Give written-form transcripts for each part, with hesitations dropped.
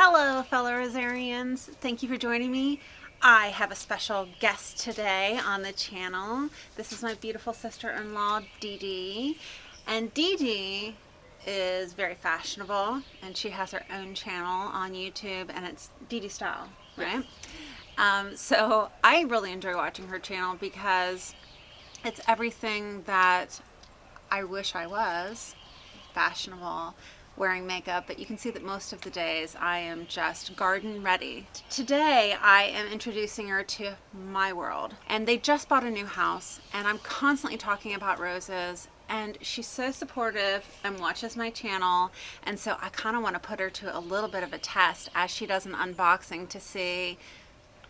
Hello, fellow Rosarians. Thank you for joining me. I have a special guest today on the channel. This is my beautiful sister-in-law, Didi. And Didi is very fashionable, and she has her own channel on YouTube, and it's Didi Style, right? So I really enjoy watching her channel because it's everything that I wish I was, fashionable, wearing makeup, but you can see that most of the days I am just garden ready. Today I am introducing her to my world, and they just bought a new house, and I'm constantly talking about roses, and she's so supportive and watches my channel, and so I kind of want to put her to a little bit of a test as she does an unboxing to see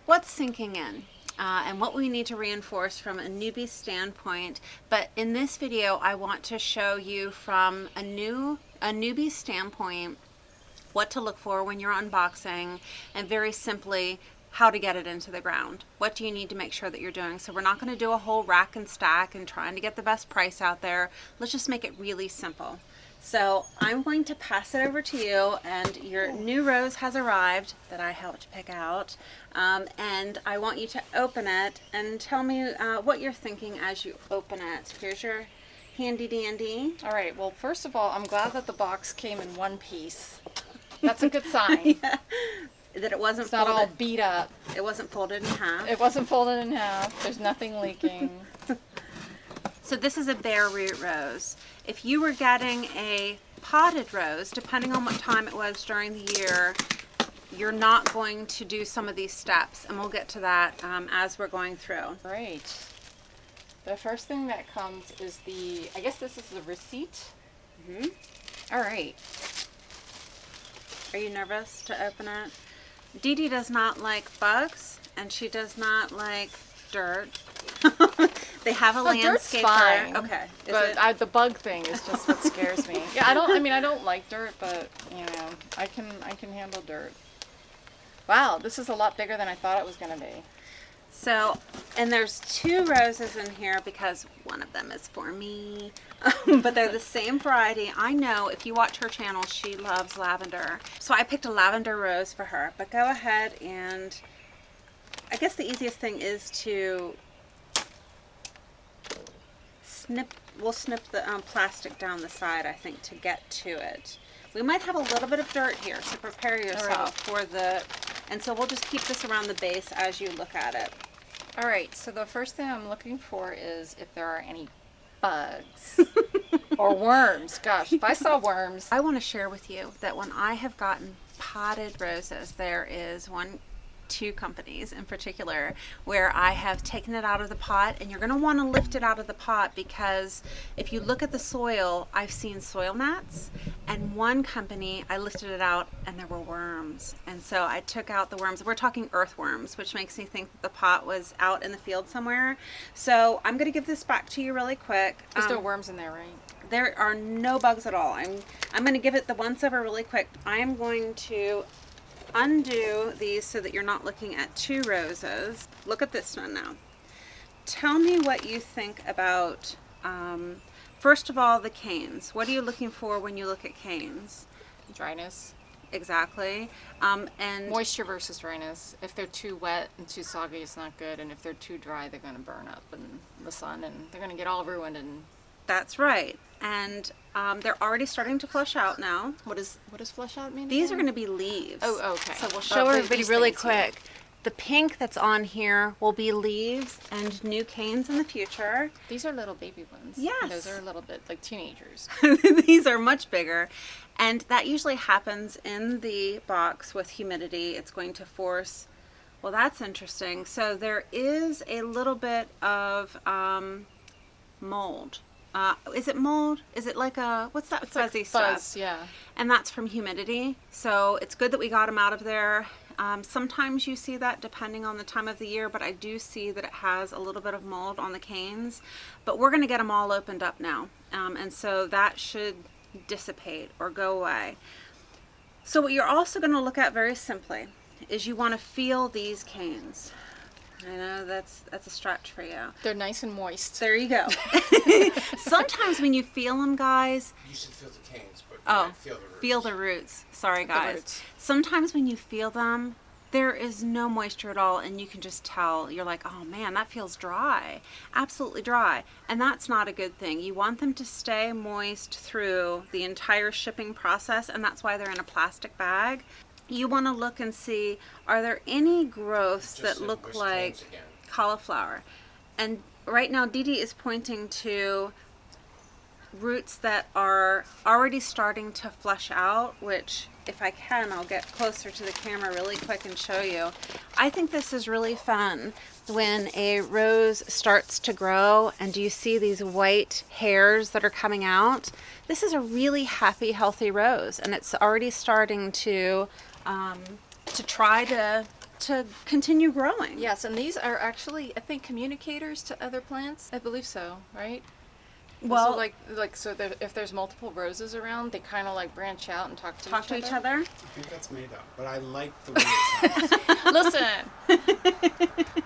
what's sinking in. And what we need to reinforce from a newbie standpoint. But in this video, I want to show you from a newbie standpoint what to look for when you're unboxing, and very simply how to get it into the ground. What do you need to make sure that you're doing? So we're not going to do a whole rack and stack and trying to get the best price out there. Let's just make it really simple. So I'm going to pass it over to you, and your new rose has arrived that I helped pick out, and I want you to open it and tell me what you're thinking as you open it. Here's your handy dandy. All right, well, first of all, I'm glad that the box came in one piece. That's a good sign. Yeah. That it wasn't It's not folded. all beat up. It wasn't folded in half. It wasn't folded in half. There's nothing leaking. So this is a bare root rose. If you were getting a potted rose, depending on what time it was during the year, you're not going to do some of these steps, and we'll get to that as we're going through. Great. The first thing that comes is I guess this is the receipt. All right. Are you nervous to open it? Didi does not like bugs, and she does not like dirt. They have a Dirt's landscaper. fine, Okay. But the bug thing is just what scares me. Yeah, I don't like dirt, but you know, I can handle dirt. Wow, this is a lot bigger than I thought it was going to be. So, and there's two roses in here because one of them is for me, but they're the same variety. I know if you watch her channel, she loves lavender. So I picked a lavender rose for her, but go ahead, and I guess the easiest thing is to we'll snip the plastic down the side, I think, to get to it. We might have a little bit of dirt here, so prepare yourself for and so we'll just keep this around the base as you look at it. All right, so the first thing I'm looking for is if there are any bugs or worms. Gosh, if I saw worms. I want to share with you that when I have gotten potted roses, there is two companies in particular where I have taken it out of the pot, and you're going to want to lift it out of the pot because if you look at the soil, I've seen soil mats, and one company I lifted it out and there were worms, and so I took out the worms. We're talking earthworms, which makes me think that the pot was out in the field somewhere. So I'm going to give this back to you really quick. There's no worms in there, right? There are no bugs at all. I'm going to give it the once over really quick. I am going to undo these so that you're not looking at two roses. Look at this one now. Tell me what you think about, first of all, the canes. What are you looking for when you look at canes? Dryness. Exactly. And moisture versus dryness. If they're too wet and too soggy, it's not good. And if they're too dry, they're going to burn up in the sun, and they're going to get all ruined. And that's right. And they're already starting to flush out now. What does flush out mean? These are going to be leaves. Oh, okay. So we'll show everybody really quick. Here. The pink that's on here will be leaves and new canes in the future. These are little baby ones. Yes. Those are a little bit like teenagers. These are much bigger. And that usually happens in the box with humidity. It's going to force, well, that's interesting. So there is a little bit of mold. Is it mold? Is it like what's that fuzzy stuff? Fuzz, yeah. And that's from humidity. So it's good that we got them out of there. Sometimes you see that depending on the time of the year, but I do see that it has a little bit of mold on the canes. But we're going to get them all opened up now. And so that should dissipate or go away. So what you're also going to look at very simply is you want to feel these canes. I know that's a stretch for you. They're nice and moist. There you go. Sometimes when you feel them, guys. You should feel the canes, but Oh, feel the roots. feel the roots. Sorry, guys. roots. Sometimes when you feel them, there is no moisture at all, and you can just tell. You're like, oh man, that feels dry. Absolutely dry. And that's not a good thing. You want them to stay moist through the entire shipping process, and that's why they're in a plastic bag. You want to look and see, are there any growths Just that said look bush like canes again. cauliflower? And right now, Didi is pointing to roots that are already starting to flush out, which if I can, I'll get closer to the camera really quick and show you. I think this is really fun when a rose starts to grow and do you see these white hairs that are coming out? This is a really happy, healthy rose, and it's already starting to try to continue growing. Yes, and these are actually, I think, communicators to other plants. I believe so, right? Well, so if there's multiple roses around, they kind of like branch out and talk to each other. I think that's made up, but I like the way it sounds. Listen,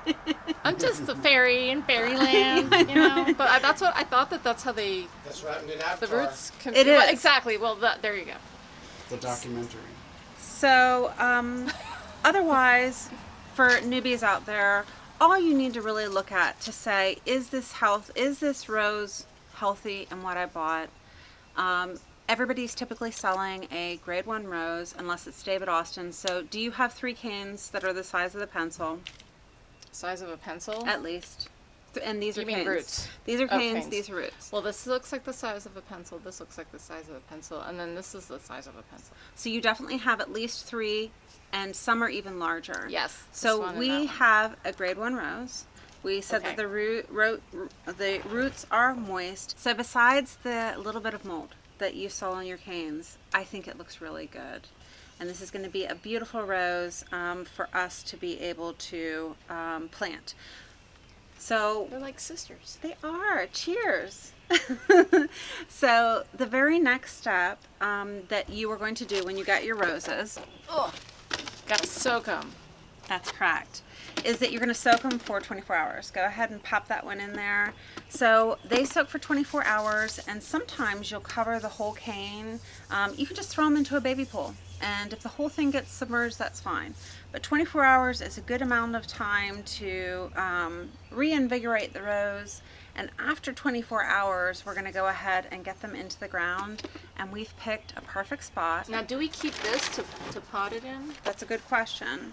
I'm just a fairy in fairyland, you know. But that's what I thought. That's how they That's what happened in Avatar. the roots. It is. Exactly. Well, there you go. The documentary. So, otherwise, for newbies out there, all you need to really look at to say, is this rose healthy in what I bought? Everybody's typically selling a grade 1 rose, unless it's David Austin. So do you have 3 canes that are the size of the pencil? Size of a pencil. At least. And these are You mean canes. roots? These are Oh, canes, canes. these are roots. Well, this looks like the size of a pencil. This looks like the size of a pencil, and then this is the size of a pencil. So you definitely have at least 3, and some are even larger. Yes. this So one and that we one. have a grade 1 rose. We said Okay. that the roots are moist. So besides the little bit of mold that you saw on your canes, I think it looks really good. And this is going to be a beautiful rose for us to be able to plant. So They're like sisters. they are. Cheers. So the very next step that you are going to do when you got your roses, Oh, gotta soak them. that's correct, is that you're going to soak them for 24 hours. Go ahead and pop that one in there. So they soak for 24 hours, and sometimes you'll cover the whole cane. You can just throw them into a baby pool, and if the whole thing gets submerged, that's fine. But 24 hours is a good amount of time to reinvigorate the rose. And after 24 hours, we're going to go ahead and get them into the ground, and we've picked a perfect spot. Now, do we keep this to pot it in? That's a good question.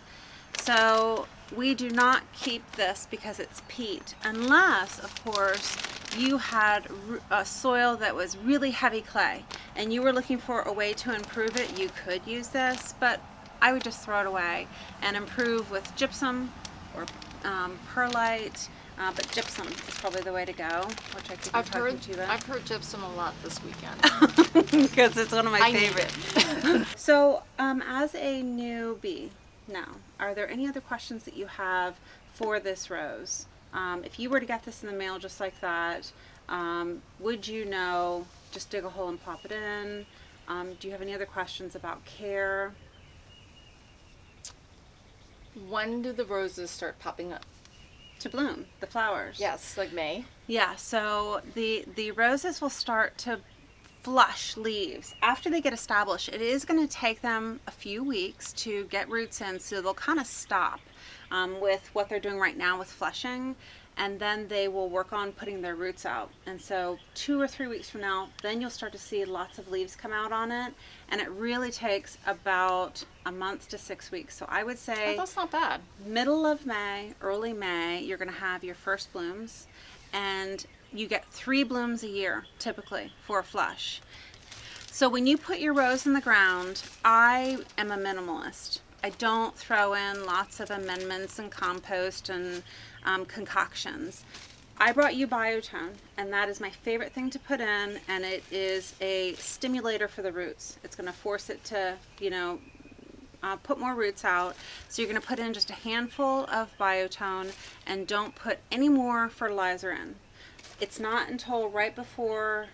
So we do not keep this because it's peat, unless, of course, you had a soil that was really heavy clay and you were looking for a way to improve it. You could use this, but I would just throw it away and improve with gypsum or perlite. But gypsum is probably the way to go, which I could be talking to you about. I've heard gypsum a lot this weekend. Because it's one of my I need favorites. So, as a newbie now, are there any other questions that you have for this rose? If you were to get this in the mail just like that, would you know, just dig a hole and pop it in? Do you have any other questions about care? When do the roses start popping up? To bloom, the flowers. Yes, like May. Yeah, so the roses will start to flush leaves after they get established. It is going to take them a few weeks to get roots in, so they'll kind of stop with what they're doing right now with flushing, and then they will work on putting their roots out. And so 2 or 3 weeks from now, then you'll start to see lots of leaves come out on it, and it really takes about a month to 6 weeks. So I would say Oh, that's not bad. middle of May, early May, you're going to have your first blooms, and you get 3 blooms a year typically for a flush. So when you put your rose in the ground, I am a minimalist. I don't throw in lots of amendments and compost and concoctions. I brought you Biotone, and that is my favorite thing to put in, and it is a stimulator for the roots. It's going to force it to, put more roots out. So you're going to put in just a handful of Biotone and don't put any more fertilizer in. It's not until right before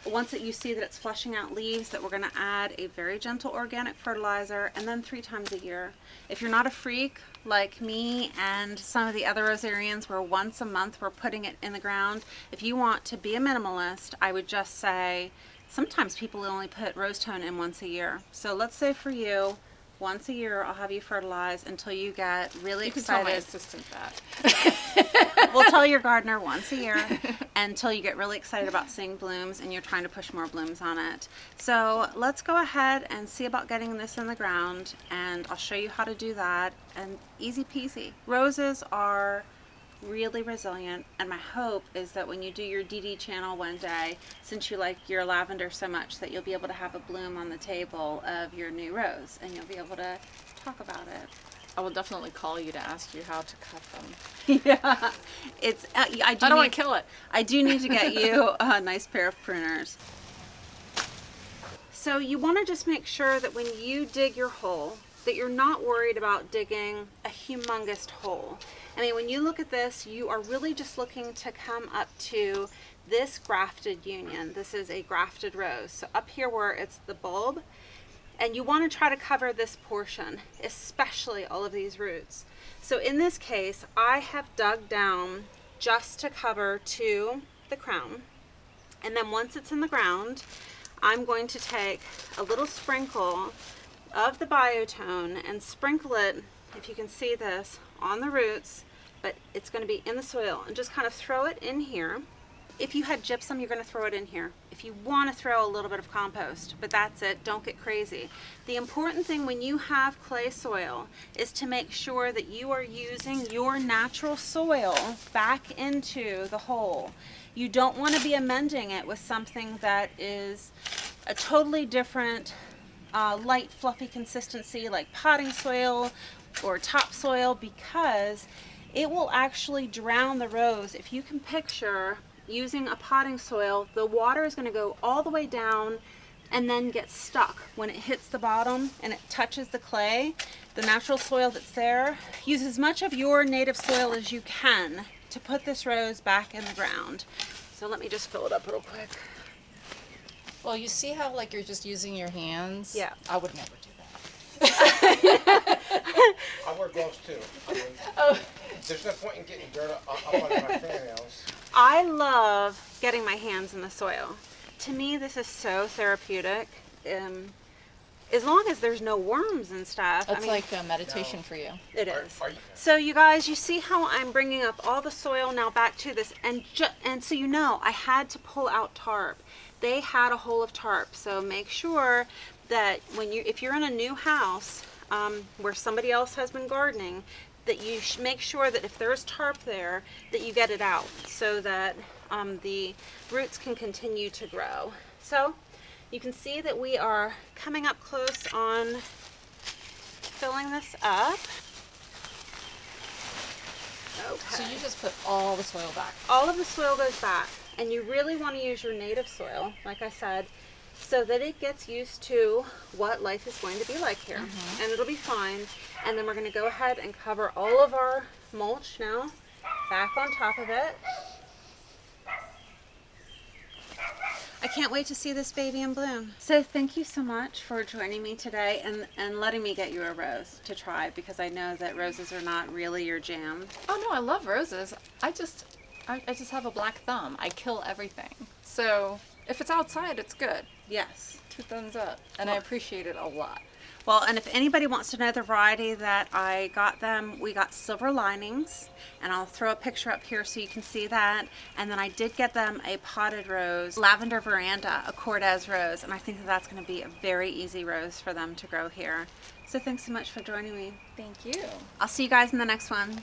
once you see that it's flushing out leaves, that we're going to add a very gentle organic fertilizer, and then 3 times a year. If you're not a freak like me and some of the other rosarians where once a month we're putting it in the ground, if you want to be a minimalist, I would just say sometimes people only put rose tone in once a year. So let's say for you, once a year I'll have you fertilize until you get really You can tell my excited. assistant that. We'll tell your gardener once a year until you get really excited about seeing blooms and you're trying to push more blooms on it. So let's go ahead and see about getting this in the ground, and I'll show you how to do that, and easy peasy. Roses are really resilient, and my hope is that when you do your Didi channel one day, since you like your lavender so much, that you'll be able to have a bloom on the table of your new rose and you'll be able to talk about it. I will definitely call you to ask you how to cut them. Yeah, it's I don't want to kill it. I do need to get you a nice pair of pruners. So you want to just make sure that when you dig your hole, that you're not worried about digging a humongous hole. I mean, when you look at this, you are really just looking to come up to this grafted union. This is a grafted rose. So up here where it's the bulb, and you want to try to cover this portion, especially all of these roots. So in this case, I have dug down just to cover to the crown. And then once it's in the ground, I'm going to take a little sprinkle of the biotone and sprinkle it, if you can see this, on the roots, but it's going to be in the soil, and just kind of throw it in here. If you had gypsum, you're going to throw it in here. If you want to throw a little bit of compost, but that's it, don't get crazy. The important thing when you have clay soil is to make sure that you are using your natural soil back into the hole. You don't want to be amending it with something that is a totally different light fluffy consistency like potting soil or topsoil, because it will actually drown the rose. If you can picture using a potting soil, the water is going to go all the way down and then get stuck when it hits the bottom and it touches the clay, the natural soil that's there. Use as much of your native soil as you can to put this rose back in the ground. So let me just fill it up real quick. Well, you see how like you're just using your hands? Yeah. I would never do that. I wear gloves too. I mean, Oh. there's no point in getting dirt up on my fingernails. I love getting my hands in the soil. To me, this is so therapeutic. As long as there's no worms and stuff. That's I mean, like a meditation for you. it is. Are you, So you guys, you see how I'm bringing up all the soil now back to this, and so you know, I had to pull out tarp. They had a hole of tarp, so make sure that if you're in a new house where somebody else has been gardening, that you make sure that if there's tarp there, that you get it out so that the roots can continue to grow. So you can see that we are coming up close on filling this up. Okay. So you just put all the soil back. All of the soil goes back, and you really want to use your native soil, like I said, so that it gets used to what life is going to be like here. And it'll be fine. And then we're going to go ahead and cover all of our mulch now back on top of it. I can't wait to see this baby in bloom. So thank you so much for joining me today and letting me get you a rose to try, because I know that roses are not really your jam. Oh no, I love roses. I just have a black thumb. I kill everything. So if it's outside, it's good. Yes. 2 thumbs up. And I appreciate it a lot. Well, and if anybody wants to know the variety that I got them, we got silver linings, and I'll throw a picture up here so you can see that. And then I did get them a potted rose, lavender veranda, a Cortez rose, and I think that that's going to be a very easy rose for them to grow here. So thanks so much for joining me. Thank you. I'll see you guys in the next one.